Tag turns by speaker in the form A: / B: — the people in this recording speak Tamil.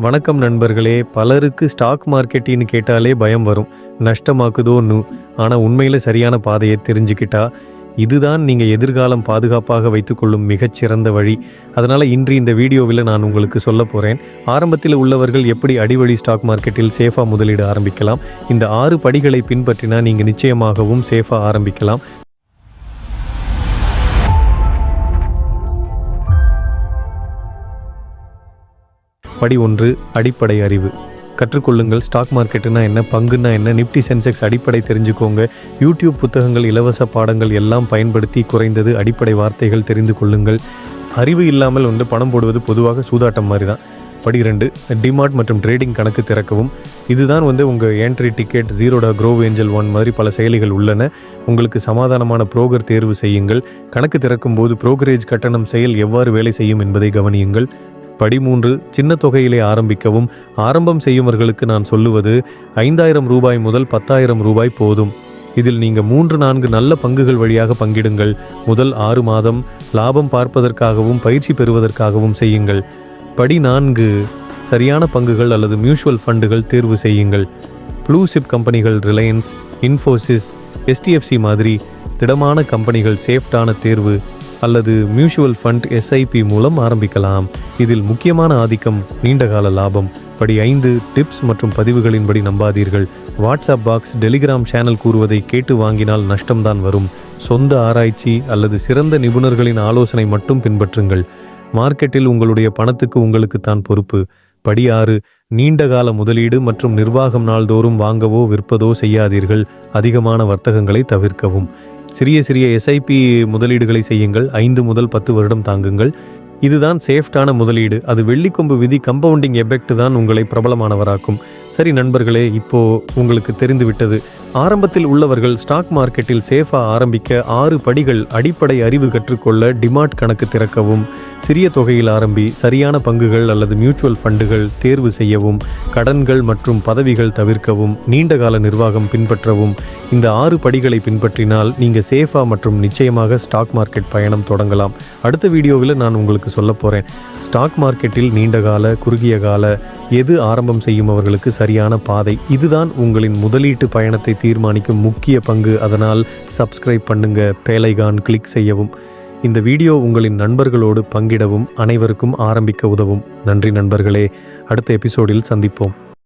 A: வணக்கம் நண்பர்களே. பலருக்கு ஸ்டாக் மார்க்கெட்டின்னு கேட்டாலே பயம் வரும், நஷ்டமாக்குதோன்னு. ஆனால் உண்மையில் சரியான பாதையை தெரிஞ்சுக்கிட்டா இதுதான் நீங்கள் எதிர்காலம் பாதுகாப்பாக வைத்துக்கொள்ளும் மிகச்சிறந்த வழி. அதனால் இன்று இந்த வீடியோவில் நான் உங்களுக்கு சொல்ல போகிறேன், ஆரம்பத்தில் உள்ளவர்கள் எப்படி அடிவழி ஸ்டாக் மார்க்கெட்டில் சேஃபாக முதலீடு ஆரம்பிக்கலாம். இந்த 6 படிகளை பின்பற்றினா நீங்கள் நிச்சயமாகவும் சேஃபாக ஆரம்பிக்கலாம். படி 1, அடிப்படை அறிவு. கற்றுக்கொள்ளுங்கள். ஸ்டாக் மார்க்கெட்டுனா என்ன, பங்குன்னா என்ன, நிப்டி சென்செக்ஸ் அடிப்படை தெரிஞ்சுக்கோங்க. யூடியூப் புத்தகங்கள், இலவச பாடங்கள் எல்லாம் பயன்படுத்தி குறைந்தது அடிப்படை வார்த்தைகள் தெரிந்து கொள்ளுங்கள். அறிவு இல்லாமல் பணம் போடுவது பொதுவாக சூதாட்டம் மாதிரி தான். படி 2, டிமார்ட் மற்றும் ட்ரேடிங் கணக்கு திறக்கவும். இதுதான் உங்கள் என்ட்ரி டிக்கெட், ஜீரோடா, க்ரோவ் ஏஞ்சல் 1 மாதிரி பல செயலிகள் உள்ளன. உங்களுக்கு சமாதானமான புரோக்கர் தேர்வு செய்யுங்கள். கணக்கு திறக்கும் போது புரோக்கரேஜ் கட்டணம் செயல் எவ்வாறு வேலை செய்யும் என்பதை கவனியுங்கள். படி 3, சின்ன தொகையிலே ஆரம்பிக்கவும். ஆரம்பம் செய்யுமவர்களுக்கு நான் சொல்லுவது 5000 ரூபாய் முதல் 10,000 ரூபாய் போதும். இதில் நீங்கள் 3-4 நல்ல பங்குகள் வழியாக பங்கிடுங்கள். முதல் 6 மாதம் லாபம் பார்ப்பதற்காகவும் பயிற்சி பெறுவதற்காகவும் செய்யுங்கள். படி 4, சரியான பங்குகள் அல்லது மியூச்சுவல் ஃபண்டுகள் தேர்வு செய்யுங்கள். ப்ளூ சிப் கம்பெனிகள், ரிலையன்ஸ், இன்ஃபோசிஸ், STFC மாதிரி திடமான கம்பெனிகள் சேஃப்டான தேர்வு. அல்லது மியூச்சுவல் ஃபண்ட் SIP மூலம் ஆரம்பிக்கலாம். இதில் முக்கியமான ஆதிக்கம் நீண்டகால லாபம். படி 5, டிப்ஸ் மற்றும் பதிவுகளின்படி நம்பாதீர்கள். வாட்ஸ்அப் பாக்ஸ், டெலிகிராம் சேனல் கூறுவதை கேட்டு வாங்கினால் நஷ்டம்தான் வரும். சொந்த ஆராய்ச்சி அல்லது சிறந்த நிபுணர்களின் ஆலோசனை மட்டும் பின்பற்றுங்கள். மார்க்கெட்டில் உங்களுடைய பணத்துக்கு உங்களுக்குத்தான் பொறுப்பு. படி 6, நீண்டகால முதலீடு மற்றும் நிர்வாகம். நாள்தோறும் வாங்கவோ விற்பதோ செய்யாதீர்கள். அதிகமான வர்த்தகங்களை தவிர்க்கவும். சிறிய SIP முதலீடுகளை செய்யுங்கள். 5 முதல் 10 வருடம் தாங்குங்கள். இதுதான் சேஃப்டான முதலீடு. அது வெள்ளிக்கொம்பு விதி, கம்பவுண்டிங் எஃபெக்ட் தான் உங்களை பிரபலமானவராக்கும். சரி நண்பர்களே, இப்போது உங்களுக்கு தெரிந்துவிட்டது. ஆரம்பத்தில் உள்ளவர்கள் ஸ்டாக் மார்க்கெட்டில் சேஃபாக ஆரம்பிக்க 6 படிகள். அடிப்படை அறிவு கற்றுக்கொள்ள டிமார்ட் கணக்கு திறக்கவும். சிறிய தொகையில் ஆரம்பி. சரியான பங்குகள் அல்லது மியூச்சுவல் ஃபண்டுகள் தேர்வு செய்யவும். கடன்கள் மற்றும் பதவிகள் தவிர்க்கவும். நீண்டகால நிர்வாகம் பின்பற்றவும். இந்த 6 படிகளை பின்பற்றினால் நீங்கள் சேஃபாக மற்றும் நிச்சயமாக ஸ்டாக் மார்க்கெட் பயணம் தொடங்கலாம். அடுத்த வீடியோவில் நான் உங்களுக்கு சொல்ல போகிறேன், ஸ்டாக் மார்க்கெட்டில் நீண்டகால, குறுகிய கால எது ஆரம்பம் செய்யும் அவர்களுக்கு சரியான பாதை. இதுதான் உங்களின் முதலீட்டு பயணத்தை தீர்மானிக்கும் முக்கிய பங்கு. அதனால் சப்ஸ்கிரைப் பண்ணுங்க, பெல் கிளிக் செய்யவும். இந்த வீடியோ உங்களின் நண்பர்களோடு பங்கிடவும், அனைவருக்கும் ஆரம்பிக்க உதவும். நன்றி நண்பர்களே. அடுத்த எபிசோடில் சந்திப்போம்.